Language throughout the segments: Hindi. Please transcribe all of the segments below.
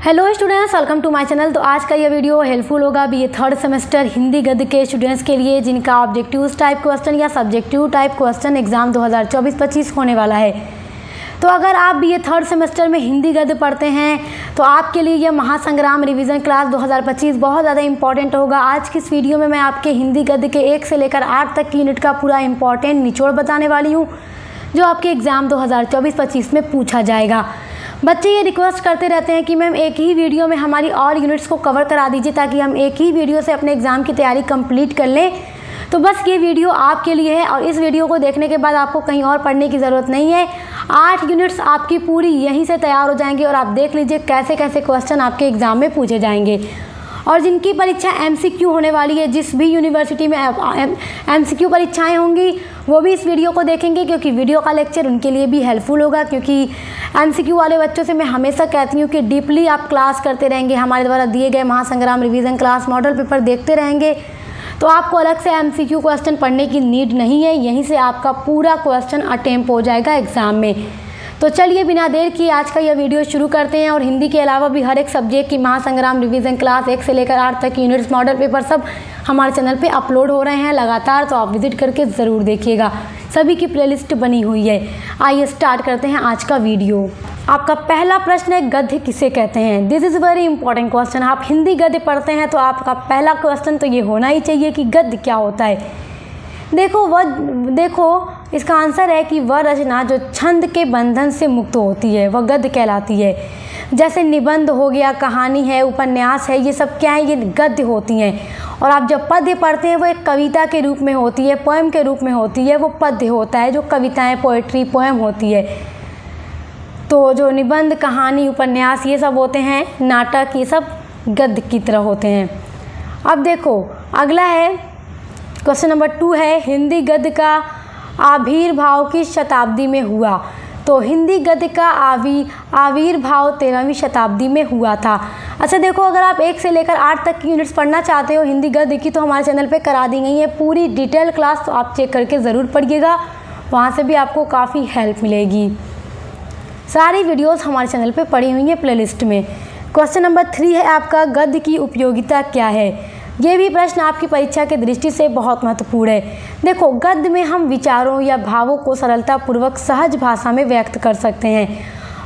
Hello students, welcome to my channel. तो आज का ये वीडियो हेल्पफुल होगा बीए थर्ड सेमेस्टर हिंदी गद्य के स्टूडेंट्स के लिए जिनका ऑब्जेक्टिव टाइप क्वेश्चन या सब्जेक्टिव टाइप क्वेश्चन एग्जाम 2024-25 होने वाला है। तो अगर आप बीए थर्ड सेमेस्टर में हिंदी गद्य पढ़ते हैं तो आपके लिए यह महासंग्राम रिवीजन क्लास 2025 बहुत ज़्यादा इंपॉर्टेंट होगा। आज की इस वीडियो में मैं आपके हिंदी गद्य के 1 से लेकर 8 तक की यूनिट का पूरा इंपॉर्टेंट निचोड़ बताने वाली हूँ जो आपके एग्ज़ाम 2024-25 में पूछा जाएगा। बच्चे ये रिक्वेस्ट करते रहते हैं कि मैम एक ही वीडियो में हमारी और यूनिट्स को कवर करा दीजिए ताकि हम एक ही वीडियो से अपने एग्ज़ाम की तैयारी कंप्लीट कर लें। तो बस ये वीडियो आपके लिए है और इस वीडियो को देखने के बाद आपको कहीं और पढ़ने की ज़रूरत नहीं है। 8 यूनिट्स आपकी पूरी यहीं से तैयार हो जाएंगी और आप देख लीजिए कैसे कैसे क्वेश्चन आपके एग्ज़ाम में पूछे जाएंगे। और जिनकी परीक्षा MCQ होने वाली है, जिस भी यूनिवर्सिटी में MCQ परीक्षाएं होंगी वो भी इस वीडियो को देखेंगे क्योंकि वीडियो का लेक्चर उनके लिए भी हेल्पफुल होगा। क्योंकि MCQ वाले बच्चों से मैं हमेशा कहती हूँ कि डीपली आप क्लास करते रहेंगे, हमारे द्वारा दिए गए महासंग्राम रिवीजन क्लास मॉडल पेपर देखते रहेंगे तो आपको अलग से MCQ क्वेश्चन पढ़ने की नीड नहीं है। यहीं से आपका पूरा क्वेश्चन अटेम्प्ट हो जाएगा एग्ज़ाम में। तो चलिए बिना देर किए आज का यह वीडियो शुरू करते हैं। और हिंदी के अलावा भी हर एक सब्जेक्ट की महासंग्राम रिवीजन क्लास 1 से लेकर 8 तक यूनिट्स मॉडल पेपर सब हमारे चैनल पे अपलोड हो रहे हैं लगातार, तो आप विजिट करके ज़रूर देखिएगा। सभी की प्लेलिस्ट बनी हुई है। आइए स्टार्ट करते हैं आज का वीडियो। आपका पहला प्रश्न है, गद्य किसे कहते हैं। This is very important question. आप हिंदी गद्य पढ़ते हैं तो आपका पहला क्वेश्चन तो ये होना ही चाहिए कि गद्य क्या होता है। देखो इसका आंसर है कि वह रचना जो छंद के बंधन से मुक्त होती है वह गद्य कहलाती है। जैसे निबंध हो गया, कहानी है, उपन्यास है, ये सब क्या है, ये गद्य होती हैं। और आप जब पद्य पढ़ते हैं वो एक कविता के रूप में होती है, पोएम के रूप में होती है, वो पद्य होता है जो कविताएं, पोएट्री, पोएम होती है। तो जो निबंध, कहानी, उपन्यास ये सब होते हैं, नाटक, ये सब गद्य की तरह होते हैं। अब देखो अगला है क्वेश्चन नंबर 2 है, हिंदी गद्य का आविर्भाव किस शताब्दी में हुआ। तो हिंदी गद्य का आविर्भाव 13वीं शताब्दी में हुआ था। अच्छा देखो, अगर आप 1 से लेकर 8 तक की यूनिट्स पढ़ना चाहते हो हिंदी गद्य की तो हमारे चैनल पे करा दी गई है पूरी डिटेल क्लास, तो आप चेक करके ज़रूर पढ़िएगा, वहाँ से भी आपको काफ़ी हेल्प मिलेगी। सारी वीडियोस हमारे चैनल पे पड़ी हुई हैं प्लेलिस्ट में। क्वेश्चन नंबर 3 है आपका, गद्य की उपयोगिता क्या है। ये भी प्रश्न आपकी परीक्षा की दृष्टि से बहुत महत्वपूर्ण है। देखो, गद्य में हम विचारों या भावों को सरलतापूर्वक सहज भाषा में व्यक्त कर सकते हैं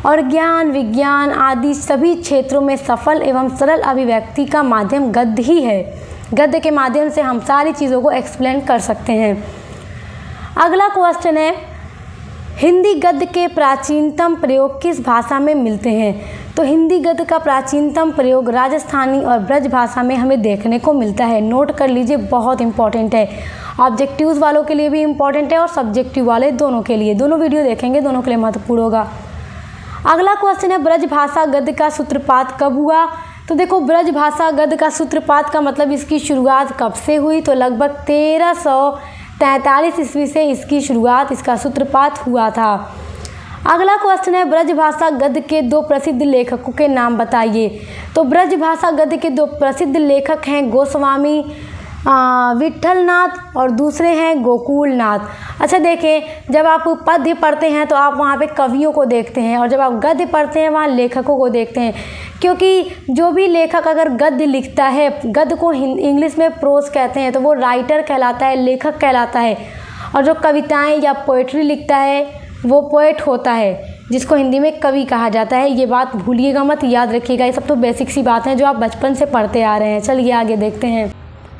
और ज्ञान, विज्ञान आदि सभी क्षेत्रों में सफल एवं सरल अभिव्यक्ति का माध्यम गद्य ही है। गद्य के माध्यम से हम सारी चीज़ों को एक्सप्लेन कर सकते हैं। अगला क्वेश्चन है, हिंदी गद्य के प्राचीनतम प्रयोग किस भाषा में मिलते हैं। तो हिंदी गद्य का प्राचीनतम प्रयोग राजस्थानी और ब्रज भाषा में हमें देखने को मिलता है। नोट कर लीजिए, बहुत इंपॉर्टेंट है। ऑब्जेक्टिव्स वालों के लिए भी इंपॉर्टेंट है और सब्जेक्टिव वाले दोनों के लिए, दोनों वीडियो देखेंगे, दोनों के लिए महत्वपूर्ण होगा। अगला क्वेश्चन है, ब्रज भाषा गद्य का सूत्रपात कब हुआ। तो देखो, ब्रज भाषा गद्य का सूत्रपात का मतलब इसकी शुरुआत कब से हुई। तो लगभग 1343 ईस्वी से इसकी शुरुआत, इसका सूत्रपात हुआ था। अगला क्वेश्चन है, ब्रज भाषा गद्य के 2 प्रसिद्ध लेखकों के नाम बताइए। तो ब्रज भाषा गद्य के 2 प्रसिद्ध लेखक हैं गोस्वामी विट्ठलनाथ और दूसरे हैं गोकुलनाथ। अच्छा देखें, जब आप पद्य पढ़ते हैं तो आप वहाँ पे कवियों को देखते हैं और जब आप गद्य पढ़ते हैं वहाँ लेखकों को देखते हैं। क्योंकि जो भी लेखक अगर गद्य लिखता है, गद्य को इंग्लिश में प्रोज कहते हैं, तो वो राइटर कहलाता है, लेखक कहलाता है। और जो कविताएँ या पोएट्री लिखता है वो पोएट होता है, जिसको हिंदी में कवि कहा जाता है। ये बात भूलिएगा मत, याद रखिएगा। ये सब तो बेसिक सी बात है जो आप बचपन से पढ़ते आ रहे हैं। चलिए आगे देखते हैं।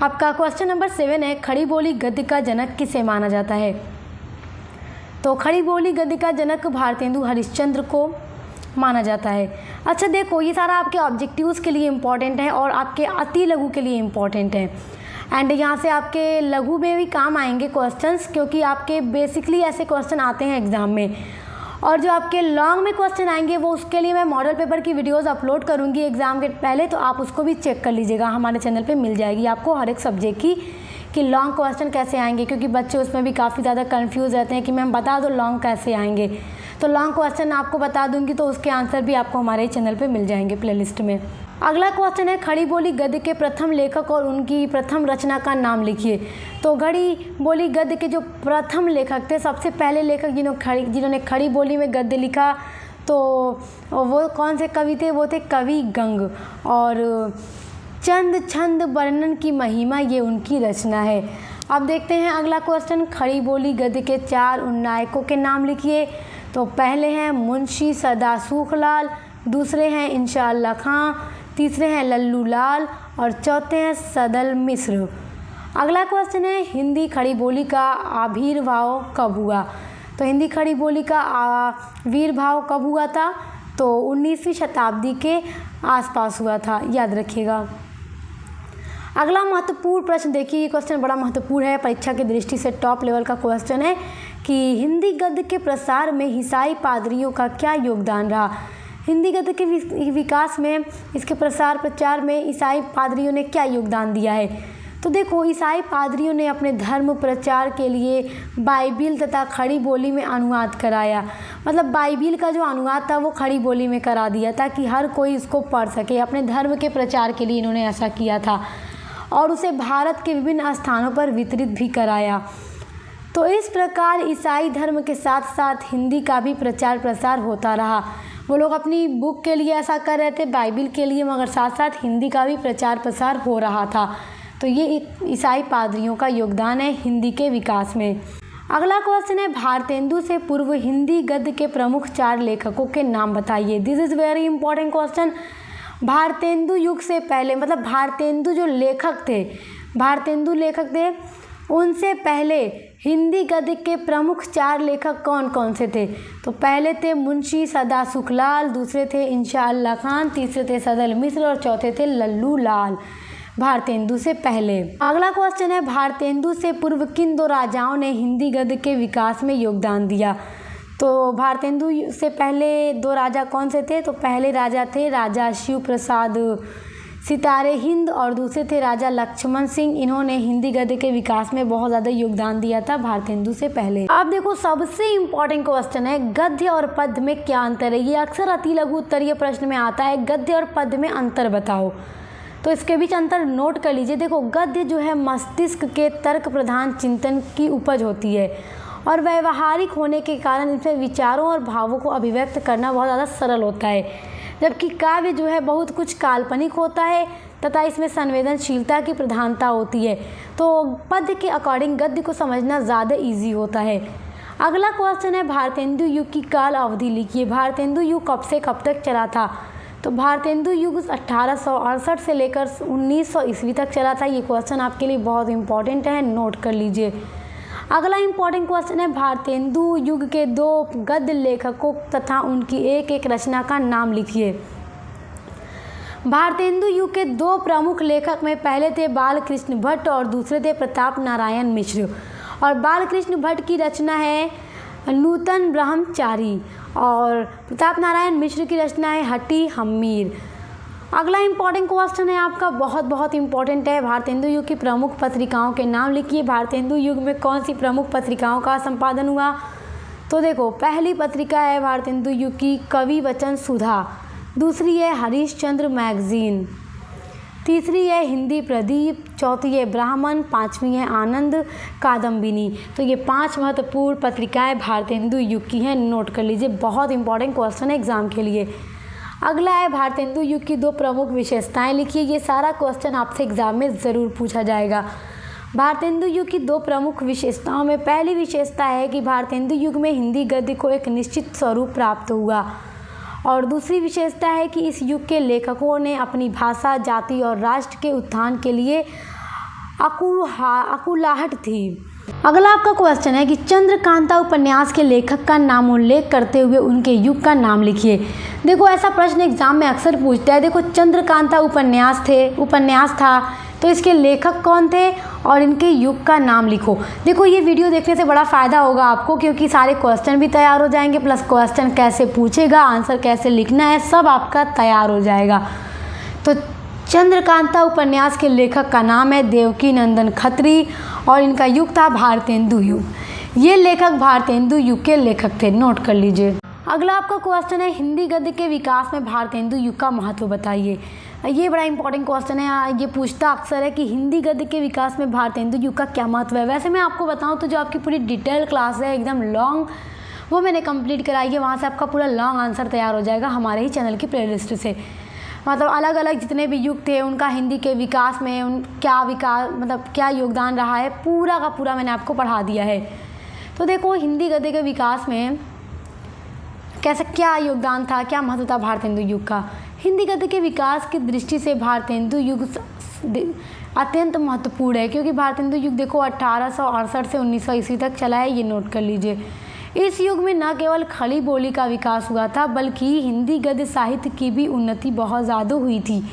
आपका क्वेश्चन नंबर 7 है, खड़ी बोली गद्य का जनक किसे माना जाता है। तो खड़ी बोली गद्य का जनक भारतेंदु हरिश्चंद्र को माना जाता है। अच्छा देखो, ये सारा आपके ऑब्जेक्टिव्स के लिए इम्पॉर्टेंट है और आपके अति लघु के लिए इम्पॉर्टेंट है। एंड यहाँ से आपके लघु में भी काम आएंगे क्वेश्चंस, क्योंकि आपके बेसिकली ऐसे क्वेश्चन आते हैं एग्ज़ाम में। और जो आपके लॉन्ग में क्वेश्चन आएंगे वो उसके लिए मैं मॉडल पेपर की वीडियोस अपलोड करूँगी एग्ज़ाम के पहले, तो आप उसको भी चेक कर लीजिएगा। हमारे चैनल पे मिल जाएगी आपको हर एक सब्जेक्ट की कि लॉन्ग क्वेश्चन कैसे आएंगे, क्योंकि बच्चे उसमें भी काफ़ी ज़्यादा कन्फ्यूज़ रहते हैं कि मैम बता दो लॉन्ग कैसे आएंगे। तो लॉन्ग क्वेश्चन आपको बता दूँगी तो उसके आंसर भी आपको हमारे चैनल पर मिल जाएंगे प्लेलिस्ट में। अगला क्वेश्चन है, खड़ी बोली गद्य के प्रथम लेखक और उनकी प्रथम रचना का नाम लिखिए। तो खड़ी बोली गद्य के जो प्रथम लेखक थे, सबसे पहले लेखक जिन्होंने खड़ी बोली में गद्य लिखा तो वो कौन से कवि थे? वो थे कवि गंग। और चंद छंद वर्णन की महिमा, ये उनकी रचना है। अब देखते हैं अगला क्वेश्चन, खड़ी बोली गद्य के 4 उन्नायकों के नाम लिखिए। तो पहले हैं मुंशी सदा सूखलाल, दूसरे हैं इंशाअल्लाह खां, तीसरे हैं लल्लू लाल और चौथे हैं सदल मिश्र। अगला क्वेश्चन है हिंदी खड़ी बोली का आविर्भाव कब हुआ? तो हिंदी खड़ी बोली का आविर्भाव कब हुआ था? तो 19वीं शताब्दी के आसपास हुआ था, याद रखिएगा। अगला महत्वपूर्ण प्रश्न देखिए, ये क्वेश्चन बड़ा महत्वपूर्ण है, परीक्षा की दृष्टि से टॉप लेवल का क्वेश्चन है कि हिंदी गद्य के प्रसार में ईसाई पादरियों का क्या योगदान रहा? हिंदी गद्य के विकास में, इसके प्रसार प्रचार में ईसाई पादरियों ने क्या योगदान दिया है? तो देखो, ईसाई पादरियों ने अपने धर्म प्रचार के लिए बाइबिल तथा खड़ी बोली में अनुवाद कराया। मतलब बाइबिल का जो अनुवाद था वो खड़ी बोली में करा दिया ताकि हर कोई इसको पढ़ सके। अपने धर्म के प्रचार के लिए इन्होंने ऐसा किया था और उसे भारत के विभिन्न स्थानों पर वितरित भी कराया। तो इस प्रकार ईसाई धर्म के साथ साथ हिंदी का भी प्रचार प्रसार होता रहा। वो लोग अपनी बुक के लिए ऐसा कर रहे थे, बाइबिल के लिए, मगर साथ साथ हिंदी का भी प्रचार प्रसार हो रहा था। तो ये ईसाई पादरियों का योगदान है हिंदी के विकास में। अगला क्वेश्चन है भारतेंदु से पूर्व हिंदी गद्य के प्रमुख 4 लेखकों के नाम बताइए। This is very important question. Bharatendu युग से पहले, मतलब भारतेंदु जो लेखक थे, भारतेंदु लेखक थे, उनसे पहले हिंदी गद्य के प्रमुख 4 लेखक कौन कौन से थे? तो पहले थे मुंशी सदा सुखलाल, दूसरे थे इंशाअल्लाह खान, तीसरे थे सदल मिश्र और चौथे थे लल्लू लाल, भारतेंदु से पहले। अगला क्वेश्चन है भारतेंदु से पूर्व किन 2 राजाओं ने हिंदी गद्य के विकास में योगदान दिया? तो भारतेंदु से पहले 2 राजा कौन से थे? तो पहले राजा थे राजा शिव प्रसाद सितारे हिंद और दूसरे थे राजा लक्ष्मण सिंह। इन्होंने हिंदी गद्य के विकास में बहुत ज़्यादा योगदान दिया था भारतेंदु से पहले। अब देखो, सबसे इम्पोर्टेंट क्वेश्चन है गद्य और पद्य में क्या अंतर है? ये अक्सर अति लघु उत्तरीय प्रश्न में आता है, गद्य और पद्य में अंतर बताओ। तो इसके बीच अंतर नोट कर लीजिए। देखो, गद्य जो है मस्तिष्क के तर्क प्रधान चिंतन की उपज होती है और व्यवहारिक होने के कारण इसमें विचारों और भावों को अभिव्यक्त करना बहुत ज़्यादा सरल होता है, जबकि काव्य जो है बहुत कुछ काल्पनिक होता है तथा इसमें संवेदनशीलता की प्रधानता होती है। तो पद्य के अकॉर्डिंग गद्य को समझना ज़्यादा ईजी होता है। अगला क्वेश्चन है भारतेंदु युग की काल अवधि लिखिए। भारतेंदु युग कब से कब तक चला था? तो भारतेंदु युग 1868 से लेकर 1900 ईस्वी तक चला था। ये क्वेश्चन आपके लिए बहुत इंपॉर्टेंट है, नोट कर लीजिए। अगला इंपॉर्टेंट क्वेश्चन है भारतेंदु युग के 2 गद्य लेखकों तथा उनकी एक एक रचना का नाम लिखिए। भारतेंदु युग के 2 प्रमुख लेखक में पहले थे बालकृष्ण भट्ट और दूसरे थे प्रताप नारायण मिश्र। और बालकृष्ण भट्ट की रचना है नूतन ब्रह्मचारी और प्रताप नारायण मिश्र की रचना है हट्टी हम्मीर। अगला इंपॉर्टेंट क्वेश्चन है आपका, बहुत बहुत इंपॉर्टेंट है, भारतेंदु युग की प्रमुख पत्रिकाओं के नाम लिखिए। भारतेंदु युग में कौन सी प्रमुख पत्रिकाओं का संपादन हुआ? तो देखो, पहली पत्रिका है भारतेंदु युग की कवि वचन सुधा, दूसरी है हरिश्चंद्र मैगजीन, तीसरी है हिंदी प्रदीप, चौथी है ब्राह्मण, 5वीं है आनंद कादम्बिनी। तो ये 5 महत्वपूर्ण पत्रिकाएं भारतेंदु युग की हैं, नोट कर लीजिए, बहुत इंपॉर्टेंट क्वेश्चन है एग्जाम के लिए। अगला है भारतेंदु युग की 2 प्रमुख विशेषताएं लिखिए। ये सारा क्वेश्चन आपसे एग्जाम में ज़रूर पूछा जाएगा। भारतेंदु युग की 2 प्रमुख विशेषताओं में पहली विशेषता है कि भारतेंदु युग में हिंदी गद्य को एक निश्चित स्वरूप प्राप्त हुआ और दूसरी विशेषता है कि इस युग के लेखकों ने अपनी भाषा, जाति और राष्ट्र के उत्थान के लिए अकुलाहट थी। अगला आपका क्वेश्चन है कि चंद्रकांता उपन्यास के लेखक का नाम उल्लेख करते हुए उनके युग का नाम लिखिए। देखो, ऐसा प्रश्न एग्जाम में अक्सर पूछता है। देखो, चंद्रकांता उपन्यास था, तो इसके लेखक कौन थे और इनके युग का नाम लिखो। देखो, ये वीडियो देखने से बड़ा फ़ायदा होगा आपको, क्योंकि सारे क्वेश्चन भी तैयार हो जाएंगे, प्लस क्वेश्चन कैसे पूछेगा, आंसर कैसे लिखना है, सब आपका तैयार हो जाएगा। तो चंद्रकांता उपन्यास के लेखक का नाम है देवकी नंदन खत्री और इनका युग था भारतेंदु युग। ये लेखक भारतेंदु युग के लेखक थे, नोट कर लीजिए। अगला आपका क्वेश्चन है हिंदी गद्य के विकास में भारतेंदु युग का महत्व बताइए। ये बड़ा इंपॉर्टेंट क्वेश्चन है, ये पूछता अक्सर है कि हिंदी गद्य के विकास में भारतेंदु युग का क्या महत्व है। वैसे मैं आपको बताऊं तो जो आपकी पूरी डिटेल क्लास है, एकदम लॉन्ग वो मैंने कंप्लीट कराई है। वहाँ से आपका पूरा लॉन्ग आंसर तैयार हो जाएगा हमारे ही चैनल की प्लेलिस्ट से। मतलब अलग अलग जितने भी युग थे उनका हिंदी के विकास में उन क्या विकास मतलब क्या योगदान रहा है, पूरा का पूरा मैंने आपको पढ़ा दिया है। तो देखो हिंदी गद्य के विकास में कैसे क्या योगदान था, क्या महत्व था भारतेंदु युग का। हिंदी गद्य के विकास की दृष्टि से भारतेंदु युग अत्यंत महत्वपूर्ण है, क्योंकि भारतेंदु युग देखो 1868 से 1900 ईस्वी तक चला है, ये नोट कर लीजिए। इस युग में न केवल खड़ी बोली का विकास हुआ था बल्कि हिंदी गद्य साहित्य की भी उन्नति बहुत ज़्यादा हुई थी।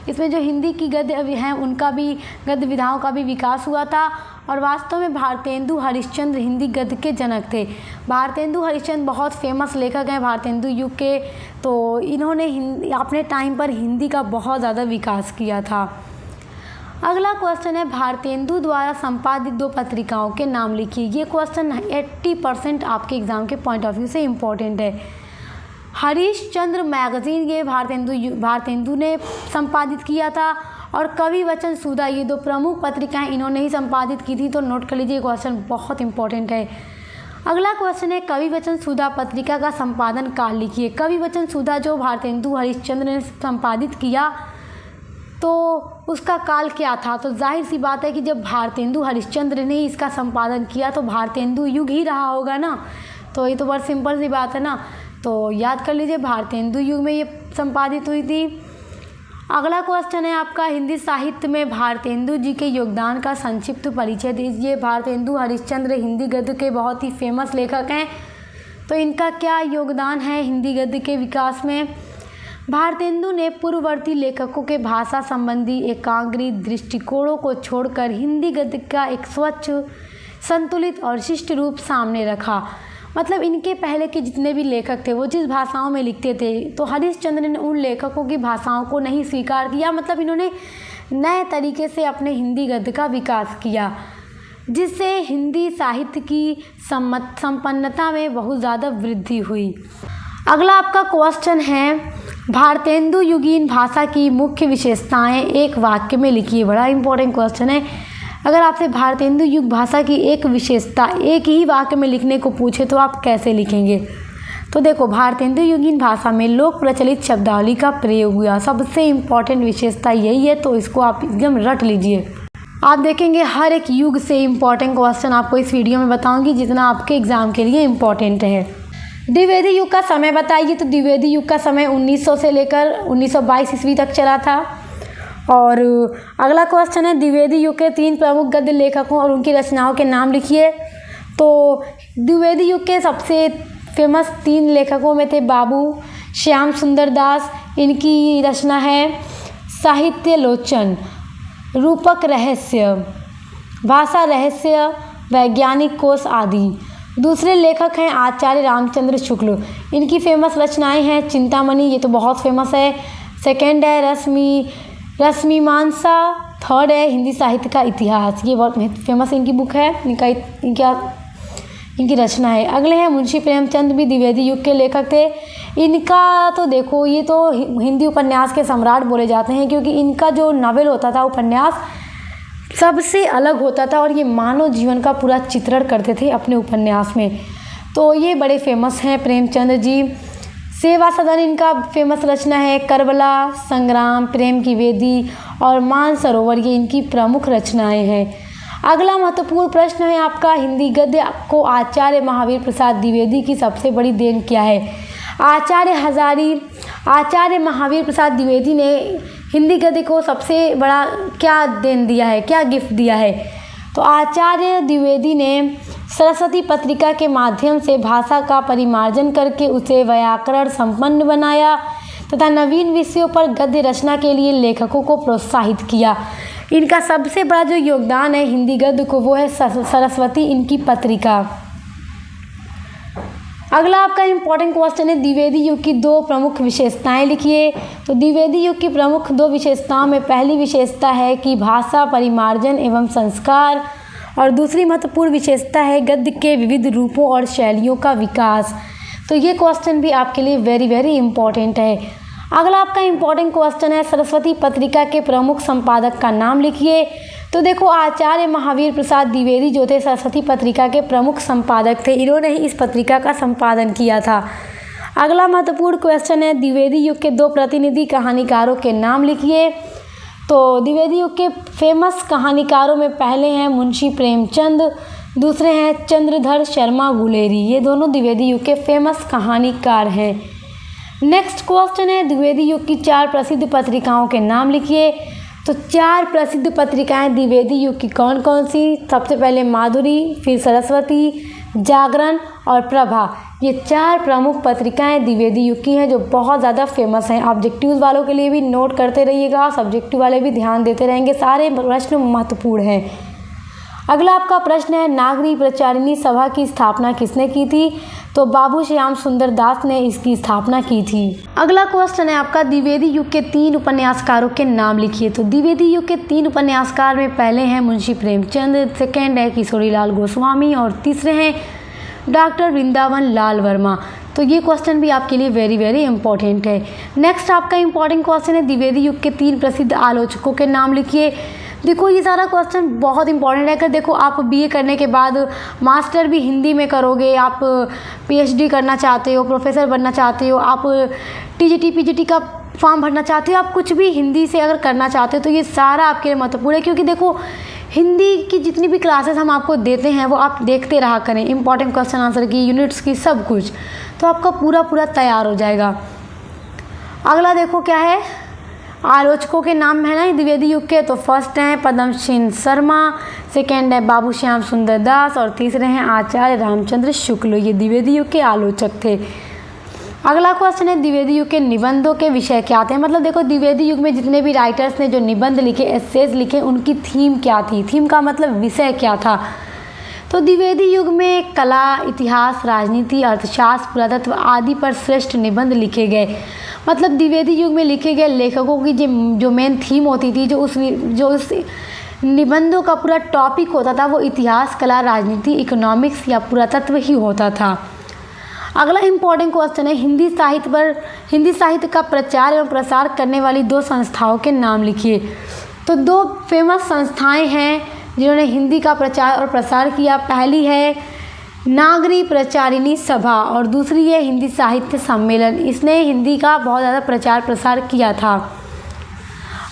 इसमें जो हिंदी की गद्य हैं उनका भी गद्य विधाओं का भी विकास हुआ था। और वास्तव में भारतेंदु हरिश्चंद्र हिंदी गद्य के जनक थे। भारतेंदु हरिश्चंद्र बहुत फेमस लेखक हैं भारतेंदु युग के। तो इन्होंने अपने टाइम पर हिंदी का बहुत ज़्यादा विकास किया था। अगला क्वेश्चन है भारतेंदु द्वारा संपादित 2 पत्रिकाओं के नाम लिखिए। ये क्वेश्चन 80% आपके एग्ज़ाम के पॉइंट ऑफ व्यू से इम्पोर्टेंट है। हरिश्चंद्र मैगज़ीन ये भारतेंदु ने संपादित किया था, और कवि वचन सुधा ये 2 प्रमुख पत्रिकाएं इन्होंने ही संपादित की थी। तो नोट कर लीजिए, क्वेश्चन बहुत इंपॉर्टेंट है। अगला क्वेश्चन है कवि वचन सुधा पत्रिका का संपादन काल लिखिए। कवि वचन सुधा जो भारतेंदु हरिश्चंद्र ने संपादित किया तो उसका काल क्या था। तो जाहिर सी बात है कि जब भारतेंदु हरिश्चंद्र ने इसका संपादन किया तो भारतेंदु युग ही रहा होगा ना। तो ये तो बहुत सिंपल सी बात है ना। तो याद कर लीजिए भारतेंदु युग में ये संपादित हुई थी। अगला क्वेश्चन है आपका हिंदी साहित्य में भारतेंदु जी के योगदान का संक्षिप्त परिचय दीजिए। भारतेंदु हरिश्चंद्र हिंदी गद्य के बहुत ही फेमस लेखक हैं, तो इनका क्या योगदान है हिंदी गद्य के विकास में। भारतेंदु ने पूर्ववर्ती लेखकों के भाषा संबंधी एकाग्री दृष्टिकोणों को छोड़कर हिंदी गद्य का एक स्वच्छ, संतुलित और शिष्ट रूप सामने रखा। मतलब इनके पहले के जितने भी लेखक थे वो जिस भाषाओं में लिखते थे, तो हरिश्चंद्र ने उन लेखकों की भाषाओं को नहीं स्वीकार किया। मतलब इन्होंने नए तरीके से अपने हिंदी गद्य का विकास किया, जिससे हिंदी साहित्य की संपन्नता में बहुत ज़्यादा वृद्धि हुई। अगला आपका क्वेश्चन है भारतेंदु युगीन भाषा की मुख्य विशेषताएं एक वाक्य में लिखिए। बड़ा इंपॉर्टेंट क्वेश्चन है। अगर आपसे भारतेंदु युग भाषा की एक विशेषता एक ही वाक्य में लिखने को पूछे तो आप कैसे लिखेंगे। तो देखो भारतेंदु युगीन भाषा में लोक प्रचलित शब्दावली का प्रयोग हुआ, सबसे इम्पॉर्टेंट विशेषता यही है। तो इसको आप एकदम रट लीजिए। आप देखेंगे हर एक युग से इम्पॉर्टेंट क्वेश्चन आपको इस वीडियो में बताऊँगी, जितना आपके एग्ज़ाम के लिए इम्पॉर्टेंट है। द्विवेदी युग का समय बताइए। तो द्विवेदी युग का समय 1900 से लेकर 1922 ईस्वी तक चला था। और अगला क्वेश्चन है द्विवेदी युग के 3 प्रमुख गद्य लेखकों और उनकी रचनाओं के नाम लिखिए। तो द्विवेदी युग के सबसे फेमस 3 लेखकों में थे बाबू श्याम सुंदर दास। इनकी रचना है साहित्य लोचन, रूपक रहस्य, भाषा रहस्य, वैज्ञानिक कोश आदि। दूसरे लेखक हैं आचार्य रामचंद्र शुक्ल। इनकी फेमस रचनाएं हैं चिंतामणि, ये तो बहुत फेमस है। सेकेंड है रश्मिमांसा। थर्ड है हिंदी साहित्य का इतिहास, ये बहुत फेमस इनकी बुक है, इनकी रचना है। अगले हैं मुंशी प्रेमचंद, भी द्विवेदी युग के लेखक थे। इनका तो देखो ये तो हिंदी उपन्यास के सम्राट बोले जाते हैं, क्योंकि इनका जो नॉवेल होता था, उपन्यास सबसे अलग होता था और ये मानव जीवन का पूरा चित्रण करते थे अपने उपन्यास में। तो ये बड़े फेमस हैं प्रेमचंद जी। सेवा सदन इनका फेमस रचना है। करबला, संग्राम, प्रेम की वेदी और मानसरोवर, ये इनकी प्रमुख रचनाएं हैं। अगला महत्वपूर्ण प्रश्न है आपका हिंदी गद्य को आचार्य महावीर प्रसाद द्विवेदी की सबसे बड़ी देन क्या है। आचार्य महावीर प्रसाद द्विवेदी ने हिंदी गद्य को सबसे बड़ा क्या देन दिया है, क्या गिफ्ट दिया है। तो आचार्य द्विवेदी ने सरस्वती पत्रिका के माध्यम से भाषा का परिमार्जन करके उसे व्याकरण संपन्न बनाया तथा नवीन विषयों पर गद्य रचना के लिए लेखकों को प्रोत्साहित किया। इनका सबसे बड़ा जो योगदान है हिंदी गद्य को, वो है सरस्वती इनकी पत्रिका। अगला आपका इम्पॉर्टेंट क्वेश्चन है द्विवेदी युग की 2 प्रमुख विशेषताएं लिखिए। तो द्विवेदी युग की प्रमुख 2 विशेषताओं में पहली विशेषता है कि भाषा परिमार्जन एवं संस्कार, और दूसरी महत्वपूर्ण विशेषता है गद्य के विविध रूपों और शैलियों का विकास। तो ये क्वेश्चन भी आपके लिए वेरी वेरी इम्पॉर्टेंट है। अगला आपका इम्पॉर्टेंट क्वेश्चन है सरस्वती पत्रिका के प्रमुख संपादक का नाम लिखिए। तो देखो आचार्य महावीर प्रसाद द्विवेदी जो थे सरस्वती पत्रिका के प्रमुख संपादक थे, इन्होंने ही इस पत्रिका का संपादन किया था। अगला महत्वपूर्ण क्वेश्चन है, द्विवेदी युग के 2 प्रतिनिधि कहानीकारों के नाम लिखिए। तो द्विवेदी युग के फेमस कहानीकारों में पहले हैं मुंशी प्रेमचंद, दूसरे हैं चंद्रधर शर्मा गुलेरी। ये दोनों द्विवेदी युग के फेमस कहानीकार हैं। नेक्स्ट क्वेश्चन है, द्विवेदी युग की 4 प्रसिद्ध पत्रिकाओं के नाम लिखिए। तो 4 प्रसिद्ध पत्रिकाएं द्विवेदी युग की कौन कौन सी? सबसे पहले माधुरी, फिर सरस्वती, जागरण और प्रभा। ये 4 प्रमुख पत्रिकाएं द्विवेदी युग की हैं जो बहुत ज़्यादा फेमस हैं। ऑब्जेक्टिव्स वालों के लिए भी नोट करते रहिएगा, सब्जेक्टिव वाले भी ध्यान देते रहेंगे, सारे प्रश्न महत्वपूर्ण हैं। अगला आपका प्रश्न है, नागरी प्रचारिणी सभा की स्थापना किसने की थी? तो बाबू श्याम सुंदर दास ने इसकी स्थापना की थी। अगला क्वेश्चन है आपका, द्विवेदी युग के 3 उपन्यासकारों के नाम लिखिए। तो द्विवेदी युग के 3 उपन्यासकार में पहले हैं मुंशी प्रेमचंद, सेकेंड है किशोरीलाल गोस्वामी और तीसरे हैं डॉक्टर वृंदावन लाल वर्मा। तो ये क्वेश्चन भी आपके लिए वेरी वेरी इंपॉर्टेंट है। नेक्स्ट आपका इंपॉर्टेंट क्वेश्चन है, द्विवेदी युग के 3 प्रसिद्ध आलोचकों के नाम लिखिए। देखो ये सारा क्वेश्चन बहुत इंपॉर्टेंट है। अगर देखो आप बीए करने के बाद मास्टर भी हिंदी में करोगे, आप पीएचडी करना चाहते हो, प्रोफेसर बनना चाहते हो, आप टीजीटी पीजीटी का फॉर्म भरना चाहते हो, आप कुछ भी हिंदी से अगर करना चाहते हो तो ये सारा आपके लिए महत्वपूर्ण है। क्योंकि देखो हिंदी की जितनी भी क्लासेस हम आपको देते हैं वो आप देखते रहा करें, इंपॉर्टेंट क्वेश्चन आंसर की, यूनिट्स की, सब कुछ, तो आपका पूरा तैयार हो जाएगा। अगला देखो क्या है, आलोचकों के नाम है ना द्विवेदी युग के। तो फर्स्ट हैं पद्मसिंह शर्मा, सेकेंड है बाबू श्याम सुंदर दास और तीसरे हैं आचार्य रामचंद्र शुक्ल। ये द्विवेदी युग के आलोचक थे। अगला क्वेश्चन है, द्विवेदी युग के निबंधों के विषय क्या थे? मतलब देखो द्विवेदी युग में जितने भी राइटर्स ने जो निबंध लिखे, एसेज लिखे, उनकी थीम क्या थी? थीम का मतलब विषय क्या था? तो द्विवेदी युग में कला, इतिहास, राजनीति, अर्थशास्त्र, पुरातत्व आदि पर श्रेष्ठ निबंध लिखे गए। मतलब द्विवेदी युग में लिखे गए लेखकों की जो मेन थीम होती थी, जो उस निबंधों का पूरा टॉपिक होता था, वो इतिहास, कला, राजनीति, इकोनॉमिक्स या पुरातत्व ही होता था। अगला इंपॉर्टेंट क्वेश्चन है, हिंदी साहित्य का प्रचार एवं प्रसार करने वाली 2 संस्थाओं के नाम लिखिए। तो 2 फेमस संस्थाएं हैं जिन्होंने हिंदी का प्रचार और प्रसार किया। पहली है नागरी प्रचारिणी सभा और दूसरी है हिंदी साहित्य सम्मेलन। इसने हिंदी का बहुत ज़्यादा प्रचार प्रसार किया था।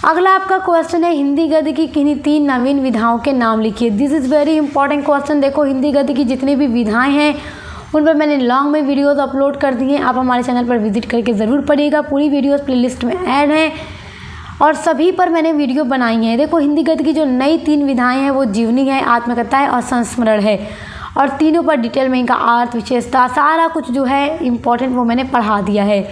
अगला आपका क्वेश्चन है, हिंदी गद्य की किन्हीं 3 नवीन विधाओं के नाम लिखिए। This is very important question. देखो हिंदी गद्य की जितनी भी विधाएं हैं उन पर मैंने लॉन्ग में वीडियोस अपलोड कर दी हैं, आप हमारे चैनल पर विजिट करके ज़रूर पढ़िएगा। पूरी वीडियोस प्लेलिस्ट में ऐड हैं और सभी पर मैंने वीडियो बनाई है। देखो हिंदी गद्य की जो नई 3 विधाएं हैं वो जीवनी है, आत्मकथा है और संस्मरण है, और तीनों पर डिटेल में इनका अर्थ, विशेषता, सारा कुछ जो है इम्पोर्टेंट वो मैंने पढ़ा दिया है।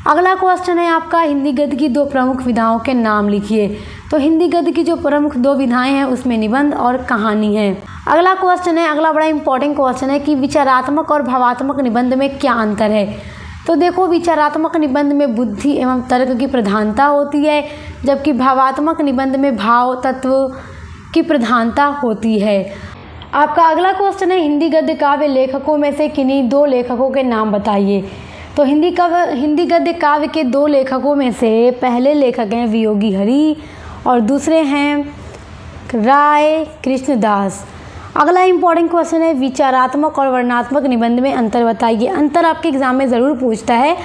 अगला क्वेश्चन है आपका, हिंदी गद्य की 2 प्रमुख विधाओं के नाम लिखिए। तो हिंदी गद्य की जो प्रमुख 2 विधाएं हैं उसमें निबंध और कहानी है। अगला क्वेश्चन है, अगला बड़ा इंपॉर्टेंट क्वेश्चन है कि विचारात्मक और भावात्मक निबंध में क्या अंतर है? तो देखो विचारात्मक निबंध में बुद्धि एवं तर्क की प्रधानता होती है, जबकि भावात्मक निबंध में भाव तत्व की प्रधानता होती है। आपका अगला क्वेश्चन है, हिंदी गद्य काव्य लेखकों में से किन्हीं 2 लेखकों के नाम बताइए। तो हिंदी गद्य काव्य के 2 लेखकों में से पहले लेखक हैं वियोगी हरि और दूसरे हैं राय कृष्णदास। अगला इंपॉर्टेंट क्वेश्चन है, विचारात्मक और वर्णनात्मक निबंध में अंतर बताइए। अंतर आपके एग्जाम में ज़रूर पूछता है,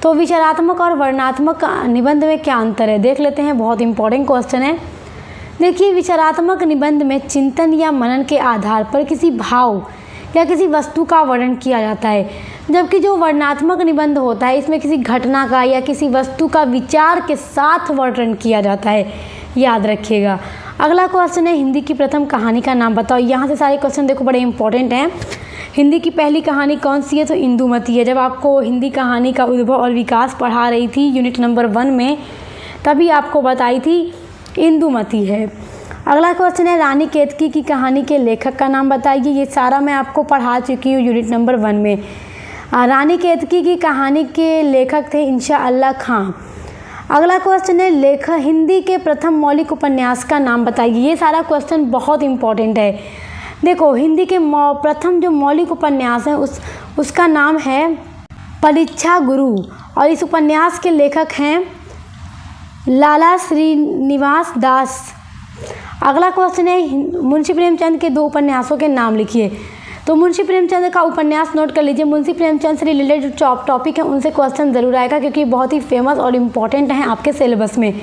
तो विचारात्मक और वर्णनात्मक निबंध में क्या अंतर है देख लेते हैं। बहुत इंपॉर्टेंट क्वेश्चन है। देखिए विचारात्मक निबंध में चिंतन या मनन के आधार पर किसी भाव या किसी वस्तु का वर्णन किया जाता है, जबकि जो वर्णनात्मक निबंध होता है इसमें किसी घटना का या किसी वस्तु का विचार के साथ वर्णन किया जाता है, याद रखिएगा। अगला क्वेश्चन है, हिंदी की प्रथम कहानी का नाम बताओ। यहाँ से सारे क्वेश्चन देखो बड़े इंपॉर्टेंट हैं। हिंदी की पहली कहानी कौन सी है? तो इंदुमती है। जब आपको हिंदी कहानी का उद्भव और विकास पढ़ा रही थी यूनिट नंबर 1 में, तभी आपको बताई थी इंदुमती है। अगला क्वेश्चन है, रानी केतकी की कहानी के लेखक का नाम बताइए। ये सारा मैं आपको पढ़ा चुकी हूँ यूनिट नंबर 1 में। रानी केतकी की कहानी के लेखक थे इंशा अल्लाह खां। अगला क्वेश्चन है, हिंदी के प्रथम मौलिक उपन्यास का नाम बताइए। ये सारा क्वेश्चन बहुत इंपॉर्टेंट है। देखो हिंदी के प्रथम जो मौलिक उपन्यास है उसका नाम है परीक्षा गुरु, और इस उपन्यास के लेखक हैं लाला श्रीनिवास दास। अगला क्वेश्चन है मुंशी प्रेमचंद के 2 उपन्यासों के नाम लिखिए। तो मुंशी प्रेमचंद का उपन्यास नोट कर लीजिए। मुंशी प्रेमचंद से रिलेटेड जो टॉपिक है उनसे क्वेश्चन ज़रूर आएगा, क्योंकि बहुत ही फेमस और इम्पॉर्टेंट हैं आपके सिलेबस में।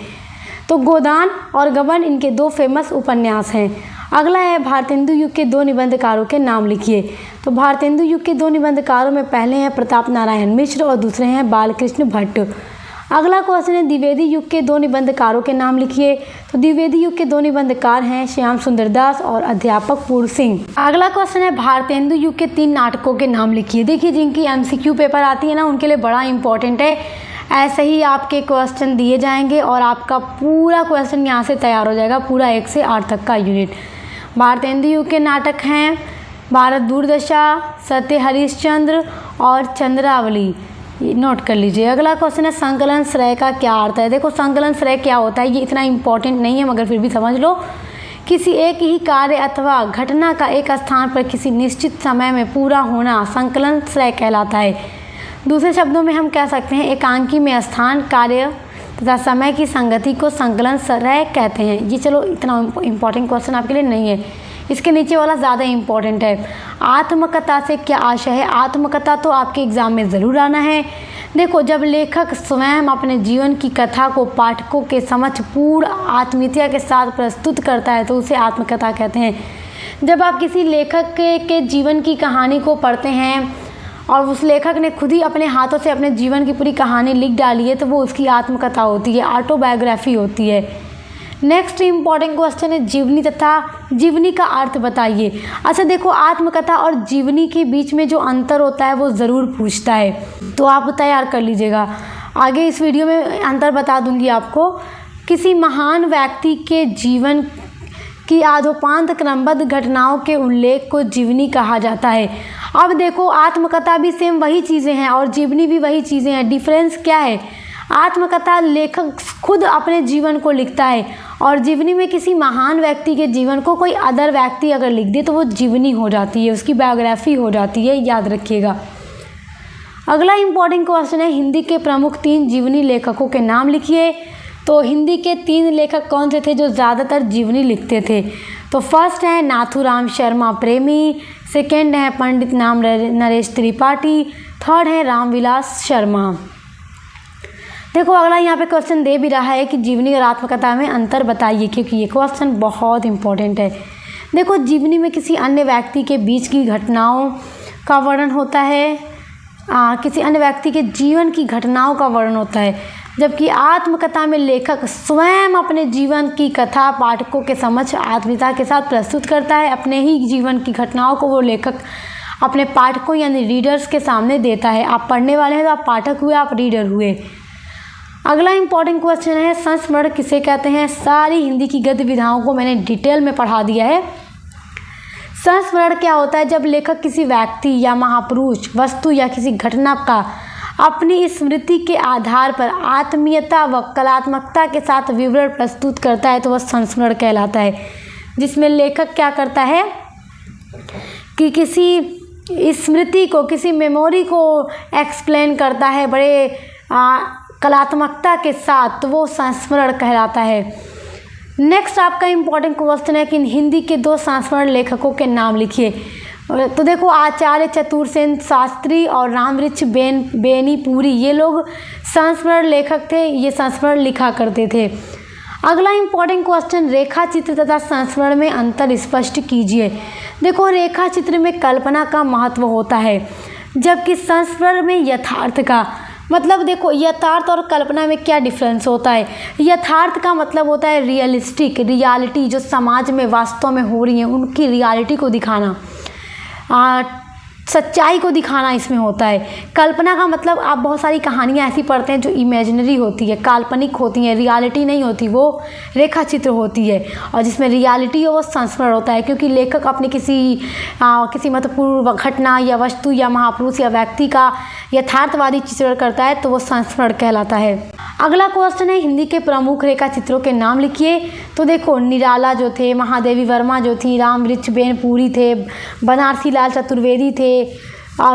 तो गोदान और गबन इनके 2 फेमस उपन्यास हैं। अगला है भारतेंदु युग के 2 निबंधकारों के नाम लिखिए। तो भारतेंदु युग के 2 निबंधकारों में पहले हैं प्रताप नारायण मिश्र और दूसरे हैं बालकृष्ण भट्ट। अगला क्वेश्चन है द्विवेदी युग के 2 निबंधकारों के नाम लिखिए। तो द्विवेदी युग के 2 निबंधकार हैं श्याम सुंदर दास और अध्यापक पूर्ण सिंह। अगला क्वेश्चन है भारतेंदु युग के 3 नाटकों के नाम लिखिए। देखिए, जिनकी MCQ पेपर आती है ना, उनके लिए बड़ा इंपॉर्टेंट है। ऐसे ही आपके क्वेश्चन दिए जाएंगे और आपका पूरा क्वेश्चन यहाँ से तैयार हो जाएगा, पूरा 1 से 8 तक का यूनिट। भारतेंदु युग के नाटक हैं भारत दुर्दशा, सत्य हरिश्चंद्र और चंद्रावली, नोट कर लीजिए। अगला क्वेश्चन है संकलन श्रेय का क्या अर्थ है। देखो, संकलन श्रेय क्या होता है, ये इतना इम्पोर्टेंट नहीं है मगर फिर भी समझ लो। किसी एक ही कार्य अथवा घटना का एक स्थान पर किसी निश्चित समय में पूरा होना संकलन श्रेय कहलाता है। दूसरे शब्दों में हम कह सकते हैं एकांकी में स्थान, कार्य तथा समय की संगति को संकलन श्रेय कहते हैं। ये चलो इतना इम्पोर्टेंट क्वेश्चन आपके लिए नहीं है। इसके नीचे वाला ज़्यादा इम्पोर्टेंट है। आत्मकथा से क्या आशय है। आत्मकथा तो आपके एग्ज़ाम में ज़रूर आना है। देखो, जब लेखक स्वयं अपने जीवन की कथा को पाठकों के समक्ष पूर्ण आत्मीयता के साथ प्रस्तुत करता है तो उसे आत्मकथा कहते हैं। जब आप किसी लेखक के जीवन की कहानी को पढ़ते हैं और उस लेखक ने खुद ही अपने हाथों से अपने जीवन की पूरी कहानी लिख डाली है तो वो उसकी आत्मकथा होती है, ऑटोबायोग्राफी होती है। नेक्स्ट इम्पॉर्टेंट क्वेश्चन है जीवनी तथा जीवनी का अर्थ बताइए। अच्छा देखो, आत्मकथा और जीवनी के बीच में जो अंतर होता है वो ज़रूर पूछता है, तो आप तैयार कर लीजिएगा। आगे इस वीडियो में अंतर बता दूंगी आपको। किसी महान व्यक्ति के जीवन की आदोपांत क्रमबद्ध घटनाओं के उल्लेख को जीवनी कहा जाता है। अब देखो, आत्मकथा भी सेम वही चीज़ें हैं और जीवनी भी वही चीज़ें हैं। डिफरेंस क्या है, आत्मकथा लेखक खुद अपने जीवन को लिखता है और जीवनी में किसी महान व्यक्ति के जीवन को कोई अदर व्यक्ति अगर लिख दे तो वो जीवनी हो जाती है, उसकी बायोग्राफी हो जाती है, याद रखिएगा। अगला इम्पॉर्टेंट क्वेश्चन है हिंदी के प्रमुख 3 जीवनी लेखकों के नाम लिखिए। तो हिंदी के 3 लेखक कौन से थे जो ज़्यादातर जीवनी लिखते थे। तो फर्स्ट है नाथूराम शर्मा प्रेमी, सेकेंड है पंडित नरेश त्रिपाठी, थर्ड है रामविलास शर्मा। देखो, अगला यहाँ पे क्वेश्चन दे भी रहा है कि जीवनी और आत्मकथा में अंतर बताइए, क्योंकि ये क्वेश्चन बहुत इंपॉर्टेंट है। देखो, जीवनी में किसी अन्य व्यक्ति के बीच की घटनाओं का वर्णन होता है, किसी अन्य व्यक्ति के जीवन की घटनाओं का वर्णन होता है, जबकि आत्मकथा में लेखक स्वयं अपने जीवन की कथा पाठकों के समक्ष आत्मीयता के साथ प्रस्तुत करता है। अपने ही जीवन की घटनाओं को वो लेखक अपने पाठकों यानी रीडर्स के सामने देता है। आप पढ़ने वाले हैं तो आप पाठक हुए, आप रीडर हुए। अगला इंपॉर्टेंट क्वेश्चन है संस्मरण किसे कहते हैं। सारी हिंदी की गद्य विधाओं को मैंने डिटेल में पढ़ा दिया है। संस्मरण क्या होता है, जब लेखक किसी व्यक्ति या महापुरुष, वस्तु या किसी घटना का अपनी स्मृति के आधार पर आत्मीयता व कलात्मकता के साथ विवरण प्रस्तुत करता है तो वह संस्मरण कहलाता है। जिसमें लेखक क्या करता है कि किसी स्मृति को, किसी मेमोरी को एक्सप्लेन करता है बड़े कलात्मकता के साथ, तो वो संस्मरण कहलाता है। नेक्स्ट आपका इम्पॉर्टेंट क्वेश्चन है कि हिंदी के 2 संस्मरण लेखकों के नाम लिखिए। तो देखो, आचार्य चतुरसेन शास्त्री और रामवृक्ष बेनीपुरी, ये लोग संस्मरण लेखक थे, ये संस्मरण लिखा करते थे। अगला इम्पॉर्टेंट क्वेश्चन, रेखा चित्र तथा संस्मरण में अंतर स्पष्ट कीजिए। देखो, रेखा चित्र में कल्पना का महत्व होता है, जबकि संस्मरण में यथार्थ का। मतलब देखो, यथार्थ और कल्पना में क्या डिफरेंस होता है। यथार्थ का मतलब होता है रियलिस्टिक, रियलिटी जो समाज में वास्तव में हो रही है उनकी रियलिटी को दिखाना, सच्चाई को दिखाना इसमें होता है। कल्पना का मतलब आप बहुत सारी कहानियाँ ऐसी पढ़ते हैं जो इमेजिनरी होती है, काल्पनिक होती हैं, रियलिटी नहीं होती, वो रेखा चित्र होती है। और जिसमें रियलिटी है वो संस्मरण होता है, क्योंकि लेखक अपने किसी महत्वपूर्ण घटना या वस्तु या महापुरुष या व्यक्ति का यथार्थवादी चित्रण करता है तो वो संस्मरण कहलाता है। अगला क्वेश्चन है हिंदी के प्रमुख रेखा चित्रों के नाम लिखिए। तो देखो, निराला जो थे, महादेवी वर्मा जो थी, रामवृक्ष बेनपुरी थे, बनारसी लाल चतुर्वेदी थे,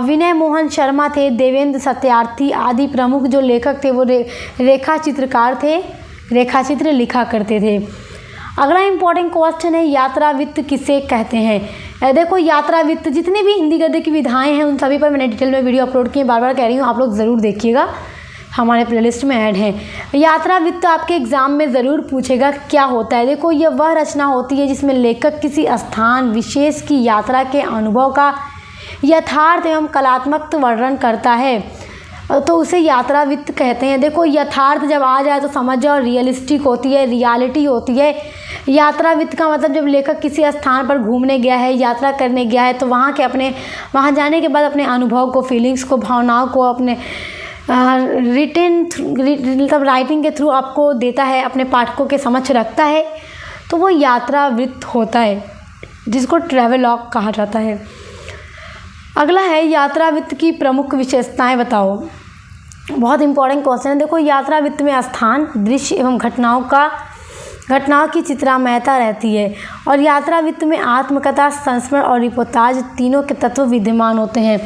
विनय मोहन शर्मा थे, देवेंद्र सत्यार्थी आदि प्रमुख जो लेखक थे वो रेखा चित्रकार थे, रेखा चित्र लिखा करते थे। अगला इंपॉर्टेंट क्वेश्चन है, यात्रा वित्त किसे कहते हैं। देखो यात्रा वित्त, जितने भी हिंदी गद्य की विधाएं हैं उन सभी पर मैंने डिटेल में वीडियो अपलोड किए, बार बार कह रही हूँ, आप लोग ज़रूर देखिएगा, हमारे प्लेलिस्ट में ऐड है। यात्रा वित्त आपके एग्जाम में ज़रूर पूछेगा क्या होता है। देखो यह वह रचना होती है जिसमें लेखक किसी स्थान विशेष की यात्रा के अनुभव का यथार्थ एवं कलात्मक वर्णन करता है, तो उसे यात्रा वित्त कहते हैं। देखो यथार्थ जब आ जाए तो समझ जाओ रियलिस्टिक होती है, रियलिटी होती है। यात्रा वित्त का मतलब जब लेखक किसी स्थान पर घूमने गया है, यात्रा करने गया है, तो वहाँ जाने के बाद अपने अनुभव को, फीलिंग्स को, भावनाओं को अपने मतलब राइटिंग के थ्रू आपको देता है, अपने पाठकों के समक्ष रखता है, तो वो यात्रा वृत्त होता है, जिसको ट्रैवलॉग कहा जाता है। अगला है, यात्रा वित्त की प्रमुख विशेषताएं बताओ। बहुत इंपॉर्टेंट क्वेश्चन है। देखो यात्रा वित्त में स्थान, दृश्य एवं घटनाओं की चित्रामयता रहती है, और यात्रा वित्त में आत्मकथा, संस्मरण और रिपोर्टाज तीनों के तत्व विद्यमान होते हैं।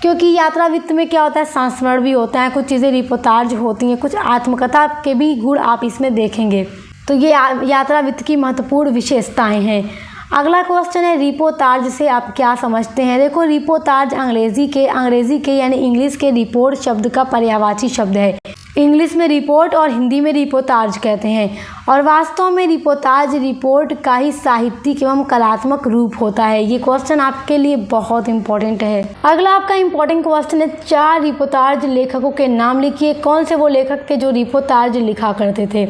क्योंकि यात्रा वित्त में क्या होता है, संस्मरण भी होता है, कुछ चीज़ें रिपोर्टाज होती हैं, कुछ आत्मकथा के भी गुण आप इसमें देखेंगे। तो ये यात्रा वित्त की महत्वपूर्ण विशेषताएं हैं। अगला क्वेश्चन है, रिपोर्टाज से आप क्या समझते हैं। देखो रिपोर्टाज अंग्रेजी के यानी इंग्लिश के रिपोर्ट शब्द का पर्यायवाची शब्द है। इंग्लिश में रिपोर्ट और हिंदी में रिपोर्टाज कहते हैं, और वास्तव में रिपोर्टाज रिपोर्ट का ही साहित्यिक एवं कलात्मक रूप होता है। ये क्वेश्चन आपके लिए बहुत इंपॉर्टेंट है। अगला आपका इंपॉर्टेंट क्वेश्चन है, 4 रिपोर्टाज लेखकों के नाम लिखिए। कौन से वो लेखक थे जो रिपोर्टाज लिखा करते थे।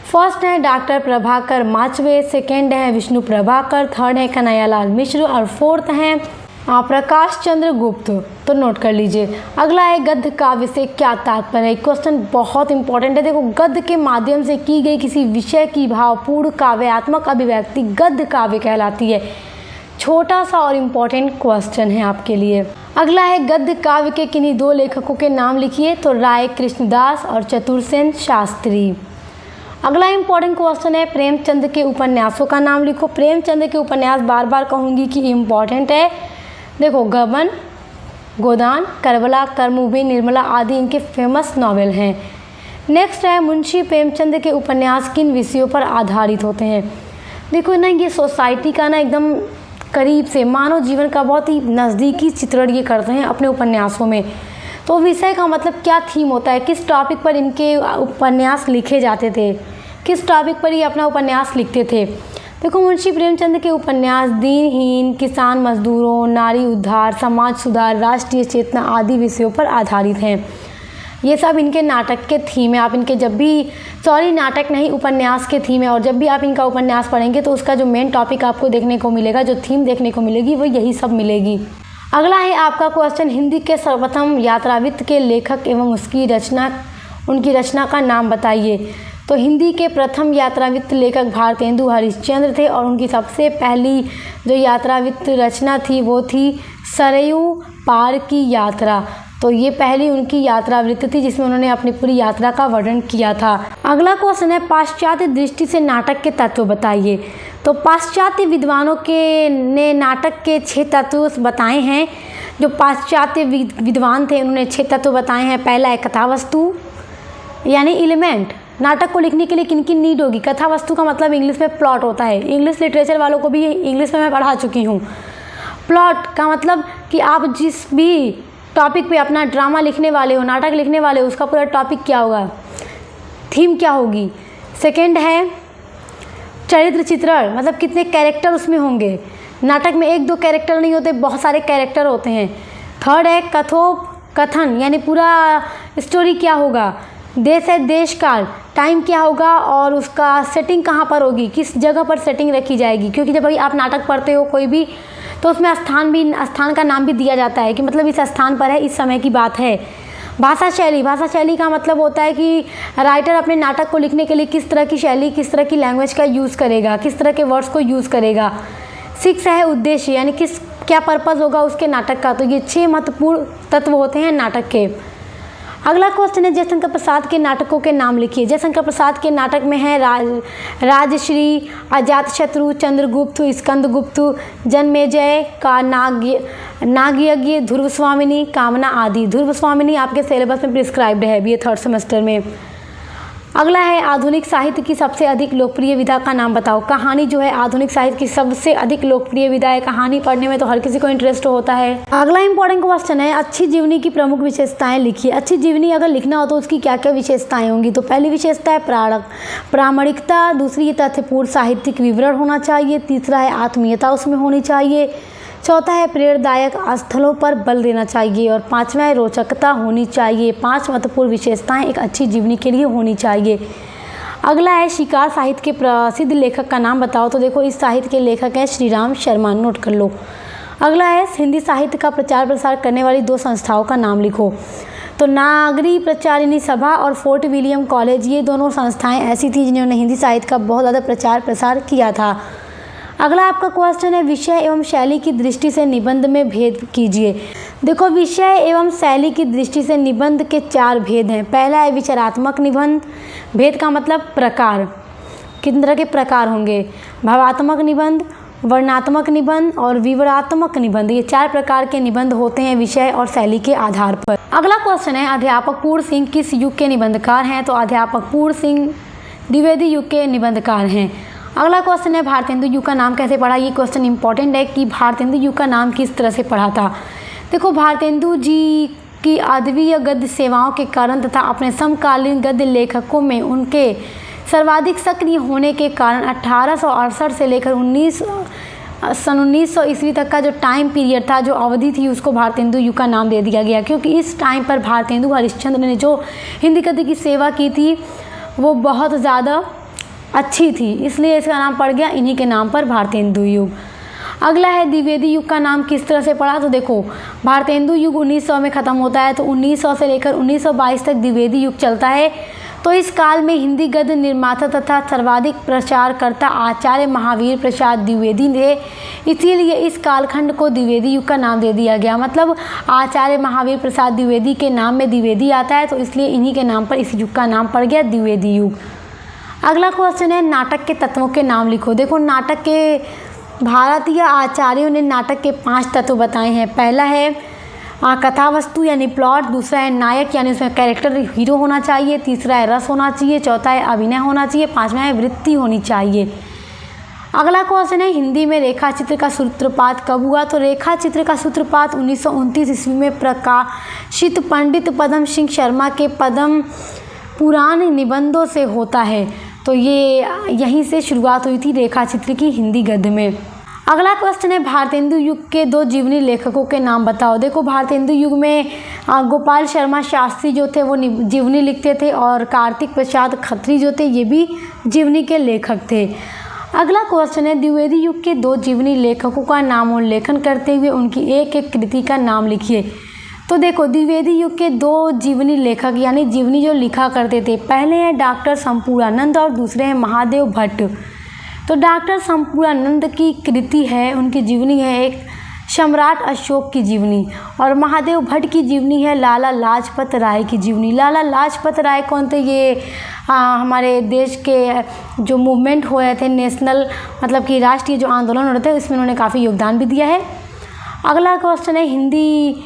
फर्स्ट है डॉक्टर प्रभाकर माचवे, सेकेंड है विष्णु प्रभाकर, थर्ड है कन्हैयालाल मिश्र, और फोर्थ है प्रकाश चंद्र गुप्त। तो नोट कर लीजिए। अगला है, गद्य काव्य से क्या तात्पर्य है। क्वेश्चन बहुत इंपॉर्टेंट है। देखो गद्य के माध्यम से की गई किसी विषय की भावपूर्ण काव्यात्मक अभिव्यक्ति गद्य काव्य कहलाती है। छोटा सा और इम्पॉर्टेंट क्वेश्चन है आपके लिए। अगला है, गद्य काव्य के किन्हीं 2 लेखकों के नाम लिखिए। तो राय कृष्णदास और चतुरसेन शास्त्री। अगला इंपॉर्टेंट क्वेश्चन है, प्रेमचंद के उपन्यासों का नाम लिखो। प्रेमचंद के उपन्यास बार बार कहूँगी कि इम्पॉर्टेंट है। देखो गबन, गोदान, करबला, कर्मभूमि, निर्मला आदि इनके फेमस नॉवेल हैं। नेक्स्ट है, मुंशी प्रेमचंद के उपन्यास किन विषयों पर आधारित होते हैं। देखो ना, ये सोसाइटी का ना एकदम करीब से मानव जीवन का बहुत ही नज़दीकी चित्रण ये करते हैं अपने उपन्यासों में। तो विषय का मतलब क्या थीम होता है, किस टॉपिक पर इनके उपन्यास लिखे जाते थे, किस टॉपिक पर ये अपना उपन्यास लिखते थे। देखो मुंशी प्रेमचंद के उपन्यास दीनहीन, किसान मजदूरों, नारी उद्धार, समाज सुधार, राष्ट्रीय चेतना आदि विषयों पर आधारित हैं। ये सब इनके नाटक के थीम है। आप इनके नाटक नहीं, उपन्यास के थीम है। और जब भी आप इनका उपन्यास पढ़ेंगे तो उसका जो मेन टॉपिक आपको देखने को मिलेगा, जो थीम देखने को मिलेगी, वो यही सब मिलेगी। अगला है आपका क्वेश्चन, हिंदी के सर्वप्रथम यात्रावित्त के लेखक एवं उनकी रचना का नाम बताइए। तो हिंदी के प्रथम यात्रावित्त लेखक भारतेंदु हरिश्चंद्र थे, और उनकी सबसे पहली जो यात्रावित्त रचना थी वो थी सरयू पार की यात्रा। तो ये पहली उनकी यात्रावृत्त थी जिसमें उन्होंने अपनी पूरी यात्रा का वर्णन किया था। अगला क्वेश्चन है, पाश्चात्य दृष्टि से नाटक के तत्व बताइए। तो पाश्चात्य विद्वानों ने नाटक के 6 तत्व बताए हैं। जो पाश्चात्य विद्वान थे उन्होंने 6 तत्व बताए हैं। पहला है कथावस्तु यानी एलिमेंट। नाटक को लिखने के लिए किन किन नीड होगी। कथावस्तु का मतलब इंग्लिश में प्लॉट होता है। इंग्लिश लिटरेचर वालों को भी इंग्लिश में मैं पढ़ा चुकी हूँ। प्लॉट का मतलब कि आप जिस भी टॉपिक पे अपना ड्रामा लिखने वाले हो, नाटक लिखने वाले हो, उसका पूरा टॉपिक क्या होगा, थीम क्या होगी। सेकंड है चरित्र चित्रण, मतलब कितने कैरेक्टर उसमें होंगे। नाटक में 1-2 कैरेक्टर नहीं होते, बहुत सारे कैरेक्टर होते हैं। थर्ड है कथोपकथन, यानी पूरा स्टोरी क्या होगा। देश है देश काल, टाइम क्या होगा और उसका सेटिंग कहाँ पर होगी, किस जगह पर सेटिंग रखी जाएगी। क्योंकि जब भाई आप नाटक पढ़ते हो कोई भी, तो उसमें स्थान का नाम भी दिया जाता है कि मतलब इस स्थान पर है, इस समय की बात है। भाषा शैली का मतलब होता है कि राइटर अपने नाटक को लिखने के लिए किस तरह की शैली, किस तरह की लैंग्वेज का यूज़ करेगा, किस तरह के वर्ड्स को यूज़ करेगा। 6 है उद्देश्य, यानी क्या पर्पज़ होगा उसके नाटक का। तो ये 6 महत्वपूर्ण तत्व होते हैं नाटक के। अगला क्वेश्चन है, जयशंकर प्रसाद के नाटकों के नाम लिखिए। जयशंकर प्रसाद के नाटक में है राजश्री, अजातशत्रु, चंद्रगुप्त, स्कंदगुप्त, जन्मेजय का नागयज्ञ, ध्रुव स्वामिनी, कामना आदि। ध्रुव स्वामिनी आपके सिलेबस में प्रिस्क्राइब्ड है BA 3rd सेमेस्टर में। अगला है आधुनिक साहित्य की सबसे अधिक लोकप्रिय विधा का नाम बताओ। कहानी जो है आधुनिक साहित्य की सबसे अधिक लोकप्रिय विधा है। कहानी पढ़ने में तो हर किसी को इंटरेस्ट होता है। अगला इंपॉर्टेंट क्वेश्चन है अच्छी जीवनी की प्रमुख विशेषताएं लिखिए। अच्छी जीवनी अगर लिखना हो तो उसकी क्या क्या विशेषताएं होंगी। तो पहली विशेषता है प्रामाणिकता, दूसरी तथ्यपूर्ण साहित्यिक विवरण होना चाहिए, तीसरा है आत्मीयता उसमें होनी चाहिए, चौथा है प्रेरणादायक स्थलों पर बल देना चाहिए और पांचवा है रोचकता होनी चाहिए। 5 महत्वपूर्ण विशेषताएं एक अच्छी जीवनी के लिए होनी चाहिए। अगला है शिकार साहित्य के प्रसिद्ध लेखक का नाम बताओ। तो देखो इस साहित्य के लेखक हैं श्रीराम शर्मा, नोट कर लो। अगला है हिंदी साहित्य का प्रचार प्रसार करने वाली 2 संस्थाओं का नाम लिखो। तो नागरी प्रचारिणी सभा और फोर्ट विलियम कॉलेज, ये दोनों संस्थाएं ऐसी थी जिन्होंने हिंदी साहित्य का बहुत ज़्यादा प्रचार प्रसार किया था। अगला आपका क्वेश्चन है विषय एवं शैली की दृष्टि से निबंध में भेद कीजिए। देखो विषय एवं शैली की दृष्टि से निबंध के 4 भेद हैं। पहला है विचारात्मक निबंध, भेद का मतलब प्रकार, कितने तरह के प्रकार होंगे, भावात्मक निबंध, वर्णनात्मक निबंध और विवरणात्मक निबंध। ये 4 प्रकार के निबंध होते हैं विषय और शैली के आधार पर। अगला क्वेश्चन है अध्यापक पूर्ण सिंह किस युग के निबंधकार हैं। तो अध्यापक पूर्ण सिंह द्विवेदी युग के निबंधकार हैं। अगला क्वेश्चन है भारतेंदु युग का नाम कैसे पढ़ा। ये क्वेश्चन इंपॉर्टेंट है कि भारतेंदु युग का नाम किस तरह से पढ़ा था। देखो भारतेंदु जी की अद्वितीय गद्य सेवाओं के कारण तथा अपने समकालीन गद्य लेखकों में उनके सर्वाधिक सक्रिय होने के कारण 1868 से लेकर 1900 ईस्वी तक का जो टाइम पीरियड था, जो अवधि थी, उसको भारतेंदु युग का नाम दे दिया गया। क्योंकि इस टाइम पर भारतेंदु हरिश्चंद्र ने जो हिंदी गद्य की सेवा की थी वो बहुत ज़्यादा अच्छी थी, इसलिए इसका नाम पड़ गया इन्हीं के नाम पर भारतेंदु युग। अगला है द्विवेदी युग का नाम किस तरह से पड़ा। तो देखो भारतेंदु युग 1900 में ख़त्म होता है, तो 1900 से लेकर 1922 तक द्विवेदी युग चलता है। तो इस काल में हिंदी गद्य निर्माता तथा सर्वाधिक प्रचारकर्ता आचार्य महावीर प्रसाद द्विवेदी थे, इसीलिए इस कालखंड को द्विवेदी युग का नाम दे दिया गया। मतलब आचार्य महावीर प्रसाद द्विवेदी के नाम में द्विवेदी आता है, तो इसलिए इन्हीं के नाम पर इस युग का नाम पड़ गया द्विवेदी युग। अगला क्वेश्चन है नाटक के तत्वों के नाम लिखो। देखो नाटक के भारतीय आचार्यों ने नाटक के 5 तत्व बताए हैं। पहला है कथा वस्तु यानी प्लॉट, दूसरा है नायक यानी उसमें कैरेक्टर हीरो होना चाहिए, तीसरा है रस होना चाहिए, चौथा है अभिनय होना चाहिए, 5वां है वृत्ति होनी चाहिए। अगला क्वेश्चन है हिंदी में रेखा चित्र का सूत्रपात कब हुआ। तो रेखा चित्र का सूत्रपात 1929 ईस्वी में प्रकाशित पंडित पद्म सिंह शर्मा के पद्म पुराण निबंधों से होता है। तो ये यहीं से शुरुआत हुई थी रेखा चित्र की हिंदी गद्य में। अगला क्वेश्चन है भारतेंदु युग के 2 जीवनी लेखकों के नाम बताओ। देखो भारतेंदु युग में गोपाल शर्मा शास्त्री जो थे वो जीवनी लिखते थे और कार्तिक प्रसाद खत्री जो थे ये भी जीवनी के लेखक थे। अगला क्वेश्चन है द्विवेदी युग के 2 जीवनी लेखकों का नामोल्लेखन करते हुए उनकी एक एक कृति का नाम लिखिए। तो देखो द्विवेदी युग के 2 जीवनी लेखक यानी जीवनी जो लिखा करते थे, पहले हैं डॉक्टर संपूर्णानंद और दूसरे हैं महादेव भट्ट। तो डॉक्टर संपूर्णानंद की कृति है, उनकी जीवनी है एक सम्राट अशोक की जीवनी, और महादेव भट्ट की जीवनी है लाला लाजपत राय की जीवनी। लाला लाजपत राय कौन थे? ये हमारे देश के जो मूवमेंट हो रहे थे, नेशनल मतलब कि राष्ट्रीय जो आंदोलन हो रहे थे, इसमें उन्होंने काफ़ी योगदान भी दिया है। अगला क्वेश्चन है हिंदी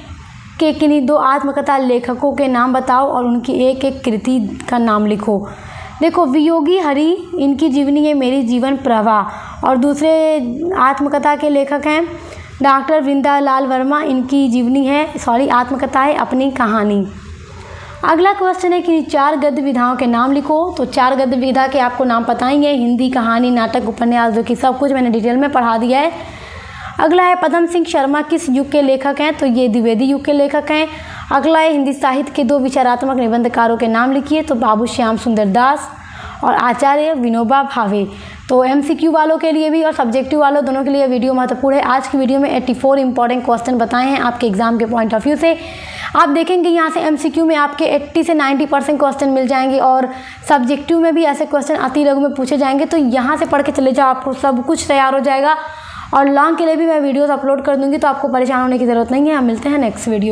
के किन्हीं 2 आत्मकथा लेखकों के नाम बताओ और उनकी एक एक कृति का नाम लिखो। देखो वियोगी हरि, इनकी जीवनी है मेरी जीवन प्रवाह, और दूसरे आत्मकथा के लेखक हैं डॉक्टर वृंदालाल वर्मा, इनकी जीवनी है आत्मकथा है अपनी कहानी। अगला क्वेश्चन है कि 4 गद्य विधाओं के नाम लिखो। तो 4 गद्य विधा के आपको नाम बताएंगे, हिंदी, कहानी, नाटक, उपन्यास, जो कि सब कुछ मैंने डिटेल में पढ़ा दिया है। अगला है पद्म सिंह शर्मा किस युग के लेखक हैं? तो ये द्विवेदी युग के लेखक हैं। अगला है हिंदी साहित्य के 2 विचारात्मक निबंधकारों के नाम लिखिए। तो बाबू श्याम सुंदर दास और आचार्य विनोबा भावे। तो एमसीक्यू वालों के लिए भी और सब्जेक्टिव वालों दोनों के लिए वीडियो महत्वपूर्ण है। आज की वीडियो में 84 इंपॉर्टेंट क्वेश्चन बताए हैं आपके एग्जाम के पॉइंट ऑफ व्यू से। आप देखेंगे यहाँ से एमसीक्यू में आपके 80 से 90% क्वेश्चन मिल जाएंगे और सब्जेक्टिव में भी ऐसे क्वेश्चन अति लघु में पूछे जाएंगे। तो यहाँ से पढ़ के चले जाओ, आपको सब कुछ तैयार हो जाएगा। और लॉन्ग के लिए भी मैं वीडियोस अपलोड कर दूँगी, तो आपको परेशान होने की ज़रूरत नहीं है। हम मिलते हैं नेक्स्ट वीडियो।